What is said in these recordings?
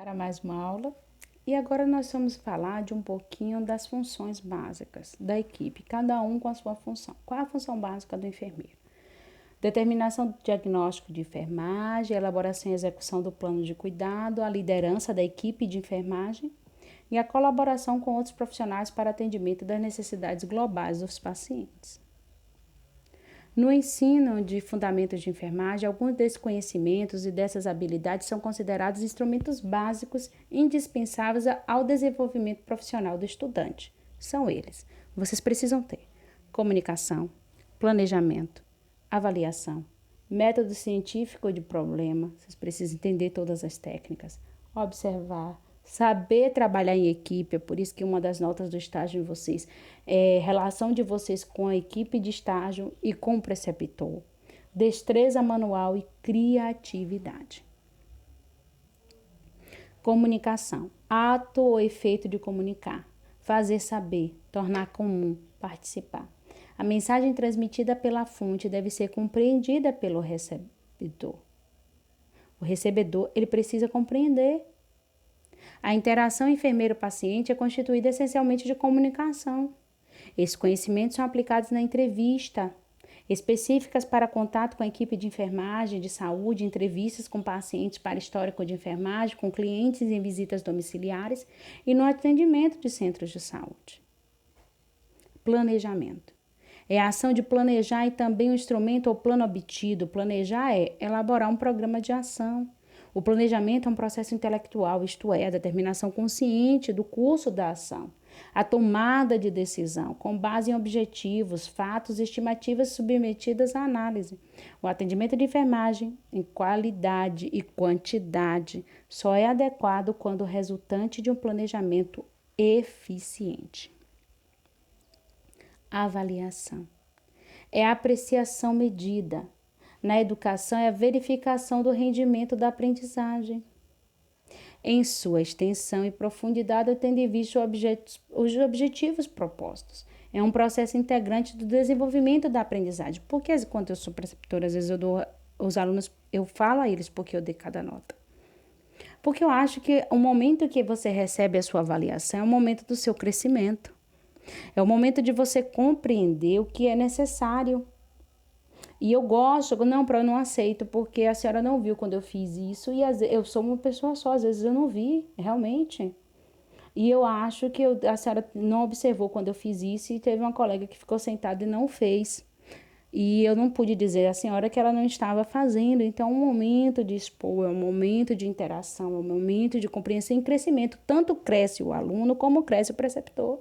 Para mais uma aula. E agora nós vamos falar de um pouquinho das funções básicas da equipe, cada um com a sua função. Qual é a função básica do enfermeiro? Determinação do diagnóstico de enfermagem, elaboração e execução do plano de cuidado, a liderança da equipe de enfermagem e a colaboração com outros profissionais para atendimento das necessidades globais dos pacientes. No ensino de fundamentos de enfermagem, alguns desses conhecimentos e dessas habilidades são considerados instrumentos básicos indispensáveis ao desenvolvimento profissional do estudante. São eles. Vocês precisam ter comunicação, planejamento, avaliação, método científico de problema. Vocês precisam entender todas as técnicas, observar, saber trabalhar em equipe. É por isso que uma das notas do estágio de vocês é relação de vocês com a equipe de estágio e com o preceptor. Destreza manual e criatividade. Comunicação. Ato ou efeito de comunicar. Fazer saber, tornar comum, participar. A mensagem transmitida pela fonte deve ser compreendida pelo recebedor. O recebedor, ele precisa compreender. A interação enfermeiro-paciente é constituída essencialmente de comunicação. Esses conhecimentos são aplicados na entrevista, específicas para contato com a equipe de enfermagem, de saúde, entrevistas com pacientes para histórico de enfermagem, com clientes em visitas domiciliares e no atendimento de centros de saúde. Planejamento. É a ação de planejar e também o instrumento ou plano obtido. Planejar é elaborar um programa de ação. O planejamento é um processo intelectual, isto é, a determinação consciente do curso da ação, a tomada de decisão, com base em objetivos, fatos e estimativas submetidas à análise. O atendimento de enfermagem, em qualidade e quantidade, só é adequado quando resultante de um planejamento eficiente. Avaliação. É a apreciação medida. Na educação é a verificação do rendimento da aprendizagem. Em sua extensão e profundidade, tendo em vista os objetivos propostos. É um processo integrante do desenvolvimento da aprendizagem. Porque quando eu sou preceptora, às vezes eu dou os alunos, eu falo a eles porque eu dei cada nota. Porque eu acho que o momento que você recebe a sua avaliação é o momento do seu crescimento. É o momento de você compreender o que é necessário. E eu gosto, eu não aceito, porque a senhora não viu quando eu fiz isso, e eu sou uma pessoa só, às vezes eu não vi, realmente. E eu acho que a senhora não observou quando eu fiz isso, e teve uma colega que ficou sentada e não fez. E eu não pude dizer à senhora que ela não estava fazendo. Então, é um momento de expor, é um momento de interação, é um momento de compreensão e crescimento. Tanto cresce o aluno, como cresce o preceptor.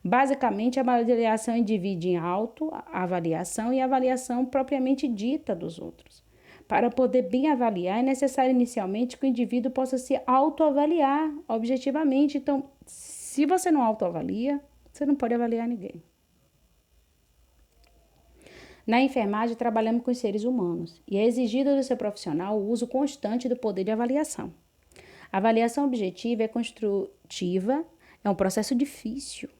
Basicamente, a avaliação divide em autoavaliação e avaliação propriamente dita dos outros. Para poder bem avaliar, é necessário inicialmente que o indivíduo possa se autoavaliar objetivamente. Então, se você não autoavalia, você não pode avaliar ninguém. Na enfermagem, trabalhamos com os seres humanos e é exigido do seu profissional o uso constante do poder de avaliação. A avaliação objetiva é construtiva, é um processo difícil,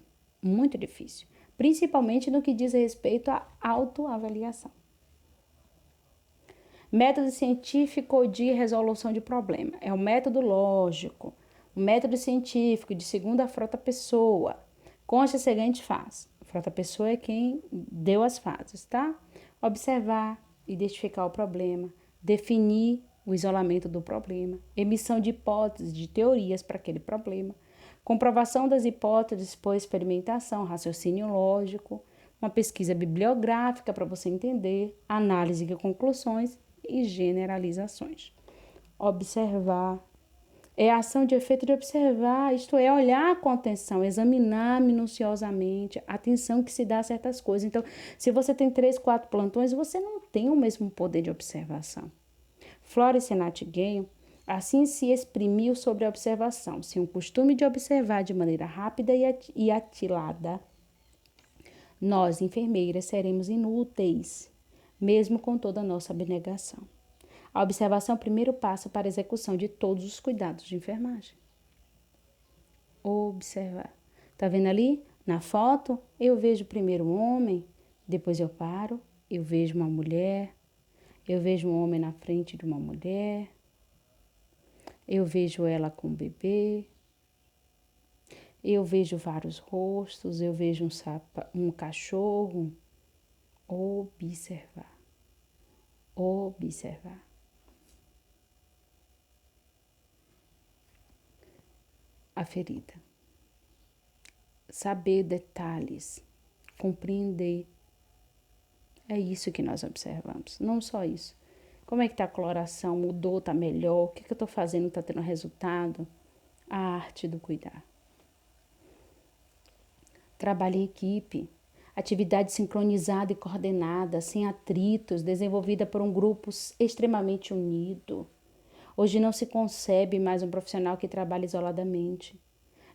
muito difícil, principalmente no que diz respeito à autoavaliação. Método científico de resolução de problema é um método lógico, um método científico de segunda frota pessoa. Consta a seguinte fase. A frota pessoa é quem deu as fases, tá? Observar, identificar o problema, definir o isolamento do problema, emissão de hipóteses, de teorias para aquele problema, comprovação das hipóteses por experimentação, raciocínio lógico, uma pesquisa bibliográfica para você entender, análise de conclusões e generalizações. Observar. É a ação de efeito de observar, isto é, olhar com atenção, examinar minuciosamente, a atenção que se dá a certas coisas. Então, se você tem 3, 4 plantões, você não tem o mesmo poder de observação. Florence Nightingale assim se exprimiu sobre a observação, sem o costume de observar de maneira rápida e atilada. Nós, enfermeiras, seremos inúteis, mesmo com toda a nossa abnegação. A observação é o primeiro passo para a execução de todos os cuidados de enfermagem. Observar. Tá vendo ali? Na foto, eu vejo primeiro um homem, depois eu paro, eu vejo uma mulher, eu vejo um homem na frente de uma mulher. Eu vejo ela com o bebê, eu vejo vários rostos, eu vejo um cachorro. Observar, observar. A ferida. Saber detalhes, compreender. É isso que nós observamos, não só isso. Como é que está a coloração? Mudou, está melhor? O que eu estou fazendo está tendo resultado? A arte do cuidar. Trabalho em equipe. Atividade sincronizada e coordenada, sem atritos, desenvolvida por um grupo extremamente unido. Hoje não se concebe mais um profissional que trabalha isoladamente.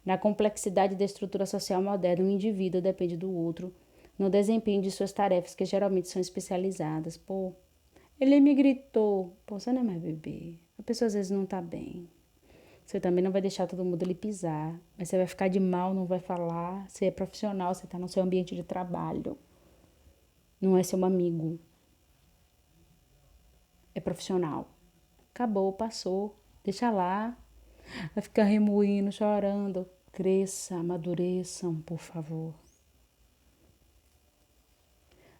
Na complexidade da estrutura social moderna, um indivíduo depende do outro no desempenho de suas tarefas, que geralmente são especializadas. Pô, ele me gritou. Pô, você não é mais bebê. A pessoa às vezes não tá bem. Você também não vai deixar todo mundo lhe pisar. Mas você vai ficar de mal, não vai falar. Você é profissional, você tá no seu ambiente de trabalho. Não é seu amigo. É profissional. Acabou, passou. Deixa lá. Vai ficar remoendo, chorando. Cresça, amadureçam, por favor.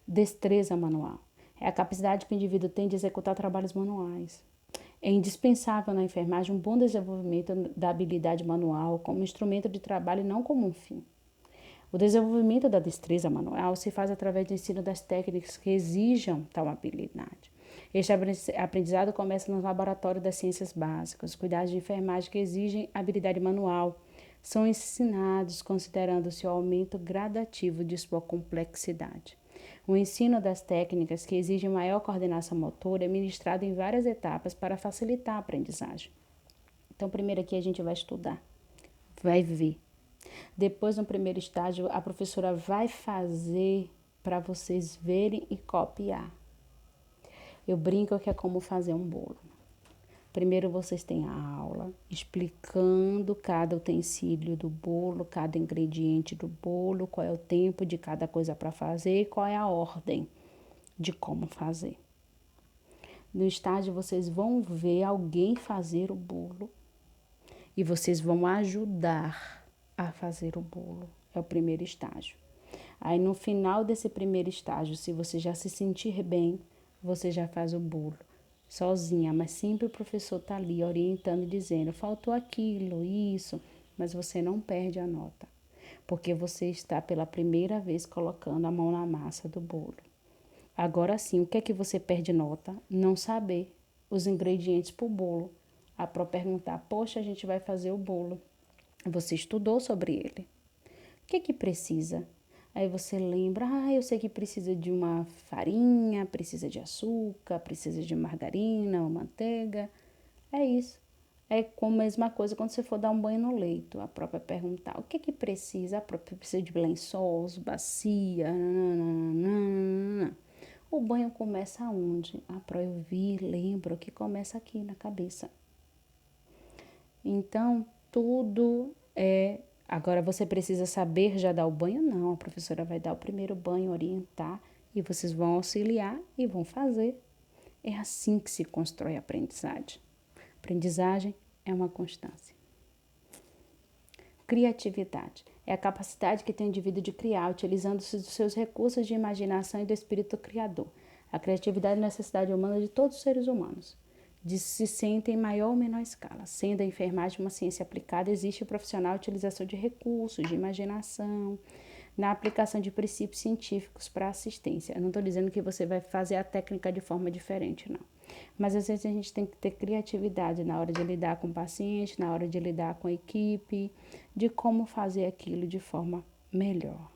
Destreza manual. É a capacidade que o indivíduo tem de executar trabalhos manuais. É indispensável na enfermagem um bom desenvolvimento da habilidade manual como instrumento de trabalho e não como um fim. O desenvolvimento da destreza manual se faz através do ensino das técnicas que exijam tal habilidade. Este aprendizado começa no laboratório das ciências básicas. Os cuidados de enfermagem que exigem habilidade manual são ensinados considerando-se o aumento gradativo de sua complexidade. O ensino das técnicas que exigem maior coordenação motora é ministrado em várias etapas para facilitar a aprendizagem. Então, primeiro aqui a gente vai estudar, vai ver. Depois, no primeiro estágio, a professora vai fazer para vocês verem e copiar. Eu brinco que é como fazer um bolo. Primeiro vocês têm a aula explicando cada utensílio do bolo, cada ingrediente do bolo, qual é o tempo de cada coisa para fazer e qual é a ordem de como fazer. No estágio vocês vão ver alguém fazer o bolo e vocês vão ajudar a fazer o bolo. É o primeiro estágio. Aí no final desse primeiro estágio, se você já se sentir bem, você já faz o bolo sozinha, mas sempre o professor está ali orientando e dizendo, faltou aquilo, isso, mas você não perde a nota, porque você está pela primeira vez colocando a mão na massa do bolo. Agora sim, o que é que você perde nota? Não saber os ingredientes para o bolo. Para perguntar, poxa, a gente vai fazer o bolo. Você estudou sobre ele. O que é que precisa? Aí você lembra, eu sei que precisa de uma farinha, precisa de açúcar, precisa de margarina ou manteiga. É isso. É como a mesma coisa quando você for dar um banho no leito. A própria perguntar, o que é que precisa? A própria precisa de lençóis, bacia, nananana. O banho começa aonde? Para eu vir, lembro que começa aqui na cabeça. Então, tudo é. Agora você precisa saber já dar o banho? Não, a professora vai dar o primeiro banho, orientar e vocês vão auxiliar e vão fazer. É assim que se constrói a aprendizagem. Aprendizagem é uma constância. Criatividade é a capacidade que tem o indivíduo de criar, utilizando-se dos seus recursos de imaginação e do espírito criador. A criatividade é necessidade humana de todos os seres humanos. Se sente em maior ou menor escala. Sendo a enfermagem uma ciência aplicada, existe o profissional utilização de recursos, de imaginação, na aplicação de princípios científicos para assistência. Eu não estou dizendo que você vai fazer a técnica de forma diferente, não. Mas às vezes a gente tem que ter criatividade na hora de lidar com o paciente, na hora de lidar com a equipe, de como fazer aquilo de forma melhor.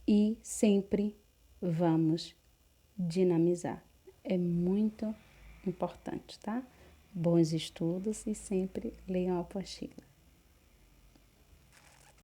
E sempre vamos dinamizar. É muito importante, tá? Bons estudos e sempre leiam a apostila.